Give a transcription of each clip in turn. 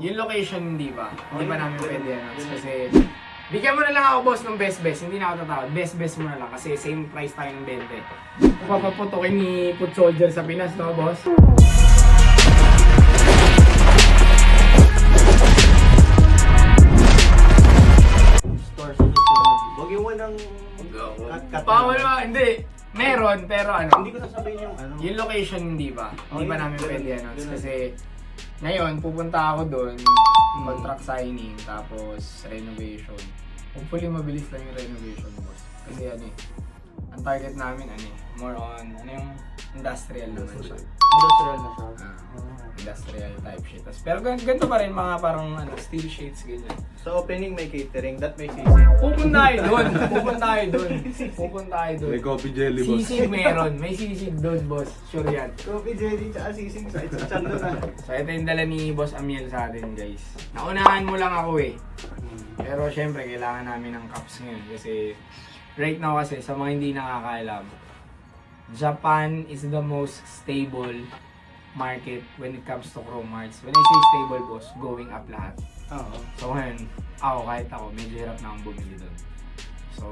Yung location hindi pa. Hindi pa namin pwede announce kasi bigyan mo na lang ako boss ng best, hindi na ako tatawad. Best mo na lang kasi same price tayo ng 20. Papaputokin ni Foot Soldier sa Pinas, no boss? Store sa susunod. Huwag yung walang cut. Bawal ba? Hindi. Meron, pero ano? Hindi ko sasabihin yung ano. Yung location hindi pa. Hindi pa yun, namin ganun, pwede announce ganun. kasi ngayon pupunta ako doon mag-track signing tapos renovation. Hopefully mabilis lang yung renovation, boss. Kasi ano eh, ang target namin ano eh, more on ano yung industrial naman siya. Industrial na siya. Industrial type shit. Pero ganito pa rin mga parang ano, steel sheets ganyan. Sa opening may catering, that may sisig. Pupunta tayo doon. Pupunta tayo doon. May coffee jelly, boss. Sisig meron. May sisig doon, boss. Sure yan. Coffee jelly tsaka sisig sa itchan doon ah. So ito yung dala ni Boss Amiel sa atin, guys. Naunahan mo lang ako eh. Pero syempre kailangan namin ng cups ngayon kasi right now kasi sa mga hindi nakakaalam, Japan is the most stable market when it comes to chrome hearts. When I say stable, boss, going up lahat. Oo. So ngayon, kahit ako, medyo hirap na akong bumili doon. So,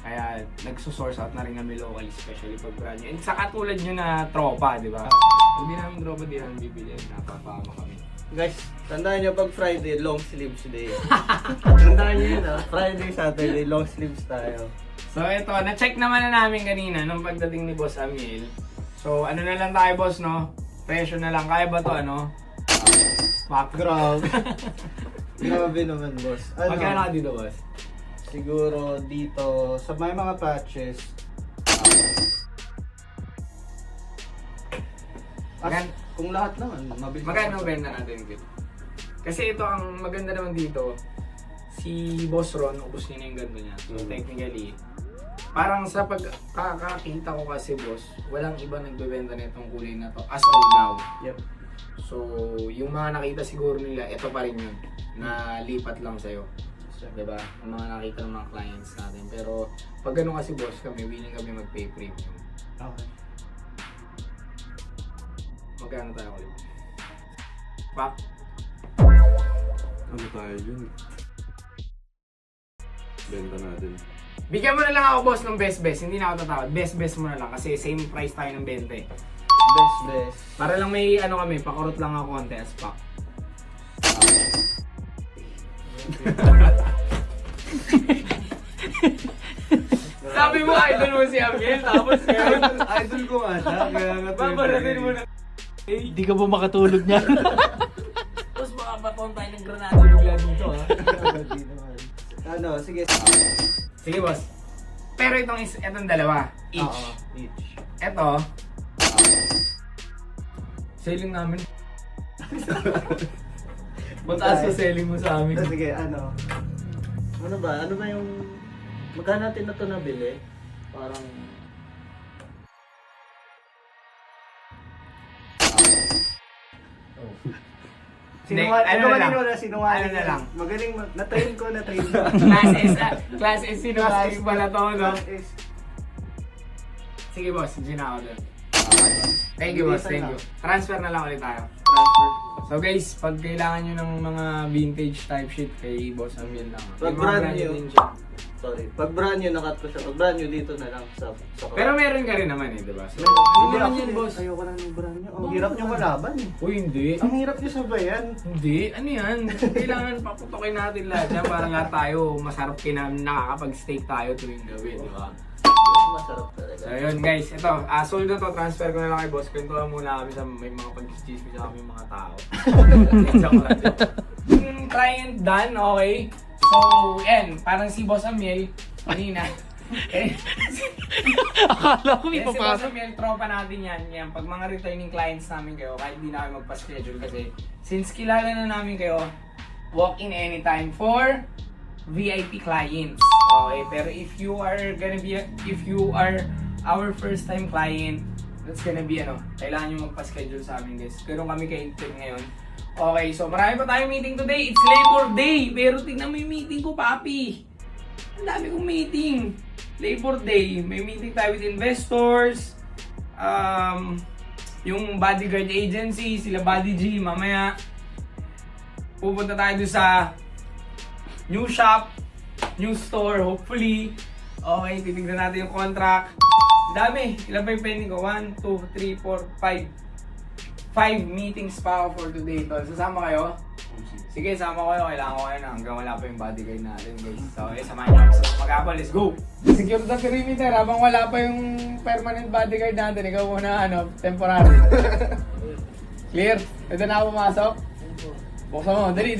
kaya nagsusource out na rin kami locally, especially pag brand new. And sa katulad nyo na tropa, di ba? Pag di namin tropa, di namin bibili. Napapama kami. Guys, tandaan nyo pag Friday, long sleeves day. Tandaan nyo yun ah. Friday, Saturday, long sleeves tayo. So ito, na-check naman na namin kanina nung pagdating ni Boss Amiel. So ano na lang tayo, boss, no? Presyo na lang. Kaya ba to, ano? Fuck. Grabe. Grabe naman, boss. Magkano ka dito, boss? Siguro dito, sa may mga patches, kung lahat naman, mabilis. Magkano benta natin, Kit? Kasi ito, ang maganda naman dito, si Boss Ron, ubos niya na yung ganda niya. So technically, parang sa pagkakakita ko kasi, boss, walang iba nagbebenta na itong kulay na to as of now. Yep. So, yung mga nakita siguro nila, ito pa rin yun, na lipat lang sa'yo. Diba? Ang mga nakita ng mga clients natin. Pero, pag gano'n kasi, boss, kami, willing kami mag-pay premium. Okay. Magkano tayo ulit? Pak? Ano tayo dyan? Benta natin. Bigyan mo na lang ako, boss, ng best. Hindi na ako tatawad. Best mo na lang kasi same price tayo ng 20. Best. Para lang may ano kami, pakurot lang ako konti as pak. Sabi mo, idol mo si Amiel, tapos Idol ko nga siya, kaya nga babaratin mo na. Hindi ka ba makatulog niyan? Tapos makabaton tayo ng granado lugla dito, ha? Hindi naman. Ano, sige. Sige, boss. Pero itong dalawa, each. Oo, each. Eto, selling namin. Mataas sa selling mo sa amin. Sige, ano? Ano ba? Ano ba yung... Magkano natin na ito nabili? Parang... Ano Sinungaling na lang. Magaling, na-train ko. Class S sinungaling pala to, no? Class S. Sige, boss, hindi na ako doon. Thank you, boss, thank you. Transfer na lang ulit tayo. Transfer. So guys, pag kailangan nyo ng mga vintage type shit kay Boss Amiel lang. Pag May mga brand brand new. din siya. Sorry. Pag brand new, nakat ko siya. Pag brand new, dito na lang sa Pero meron ka rin naman eh, diba? So, Hindi naman ako yan, boss. Ayoko na ng brand new. Ang hirap nyo kalaban eh. Uy, hindi. Ang hirap nyo sabayan. Hindi, ano yan? Kailangan paputokin natin lahat yan para lahat tayo masarap nakakapag-steak tayo tuwing gabi, di ba? Masarap talaga. So yun guys, ito, sold na to, transfer ko na lang kay boss. Kwentuhan muna kami sa may mga pag-chismis sa kami mga tao. Joke lang, joke. Yung client done, okay? So, yan, parang si Boss Amiel, kanina. Akala ko may Yan si Boss papasok. Amiel, tropa natin yan. Pag mga returning clients namin kayo, kahit di na kami magpa-schedule kasi since kilala na namin kayo, walk in anytime for VIP clients. Okay, pero if you are our first time client, that's gonna be kailangan nyo magpa-schedule sa amin, guys. Pero kami kayo ngayon. Okay, so marami pa tayong meeting today. It's Labor Day. Pero tingnan mo yung meeting ko, papi. Ang dami kong meeting. Labor Day. May meeting tayo with investors. Yung bodyguard agency, sila Body G, mamaya. pupunta tayo doon sa new shop, new store, hopefully. Okay, titignan natin yung contract. Dami. Ilan pa yung pending ko? 1, 2, 3, 4, 5. 5 meetings pa ako for today, tol. Sasama kayo? Sige, sama ko kayo. Kailangan ko kayo na hanggang wala pa yung bodyguard natin, guys. So, samahan niyo sa mag-apple. Let's go! Secure the perimeter. Habang wala pa yung permanent bodyguard natin, ikaw muna, temporary. Clear? Pwede na ako pumasok? Buksan mo. Dali.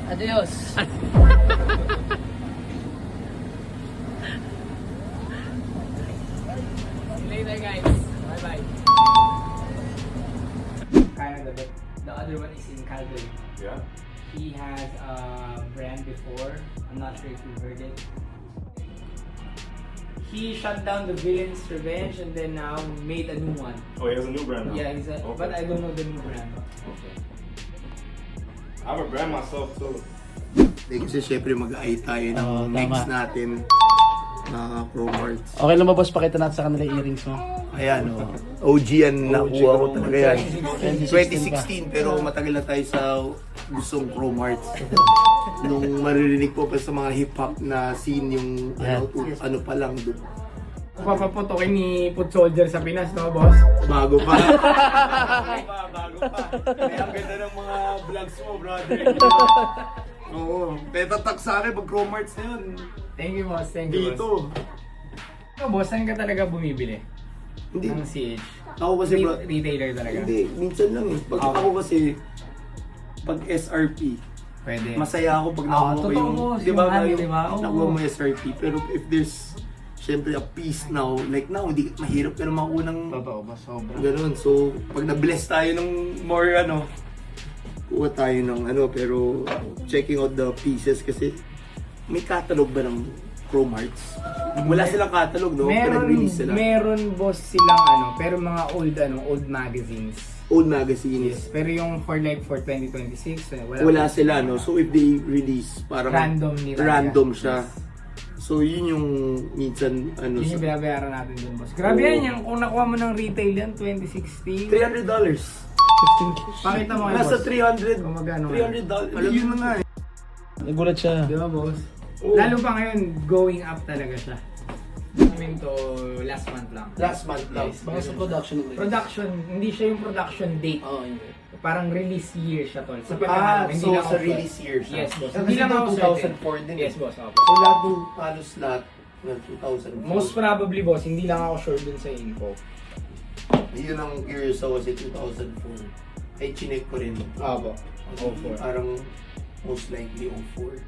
Adios. Later, guys. Bye-bye. Kind of the other one is in Calgary. Yeah? He had a brand before. I'm not sure if you heard it. He shut down the Villain's Revenge and then now made a new one. Oh, he has a new brand now? Yeah, Okay. but I don't know the new brand. Okay. I have a brand myself too. Kasi syempre mag-eye tayo ng Oo, next tama. natin na Chromarts. Okay lang ba boss, pakita natin sa kanila yung earrings mo? Ayan OG yan, nakuha ko talaga yan. 2016 2016 pero matagal na tayo sa gustong Chromarts. Nung maririnig po pa sa mga hip-hop na scene yung ano pa lang doon. Papaputokin ni Put Soldier sa Pinas, no, boss? Bago pa. Bago pa. Kaya ang ganda ng mga vlogs mo, brother. Oo. Tetatak sa akin pag Chromarts na yun. Thank you, boss. Thank you, boss. Dito. Ikaw, boss, saan ka talaga bumibili? Hindi. Ng CH? Ako kasi bro. Retailer talaga? Hindi, minsan lang eh. Pag Okay. ako kasi, pag SRP, Pwede. masaya ako pag nakuha ko totoo, yung, boss. di ba, Yung ano, yung di ba? Oo. nakuha mo SRP. Pero if there's, syempre, a piece now, like now, hindi, mahirap ka na makuha ng Totoo ba? Sobra. ganun. So, pag na-bless tayo ng more, kuha tayo ng pero checking out the pieces kasi, may catalog ba ng Chromarts? Wala silang catalog, no? Pinag-release sila. Meron, boss, silang pero mga old magazines. Old magazines. Yes, pero yung for 2026, Wala sila, no? So if they release, parang Randomly talaga. random siya. So yun yung minsan, Yun yung binabayaran natin dun, boss. Grabe Oo. yan, yung kung nakuha mo ng retail yan, 2016. $300. Pakita mo kayo, Nasa boss. 300. Kung magkano $300. Yun na nga eh. Nagulat siya. Di ba, boss? Oo. Lalo pa ngayon, going up talaga siya. Coming to last month lang. Last month lang. Yes. Baka sa production ng Production, hindi siya yung production date. Oo, hindi. Parang release year siya, tol. Sa Ah, pagkakaalam, so lang sa ako- release year siya. Yes, boss. Kasi Hindi lang ako 2004 certain. din. Yes, boss. Opo. So lahat ng halos lahat ng 2004. Most probably, boss, hindi lang ako sure dun sa info. Yun ang curious ako kasi 2004. Ay, chinek ko rin. Opo. Parang most likely 04.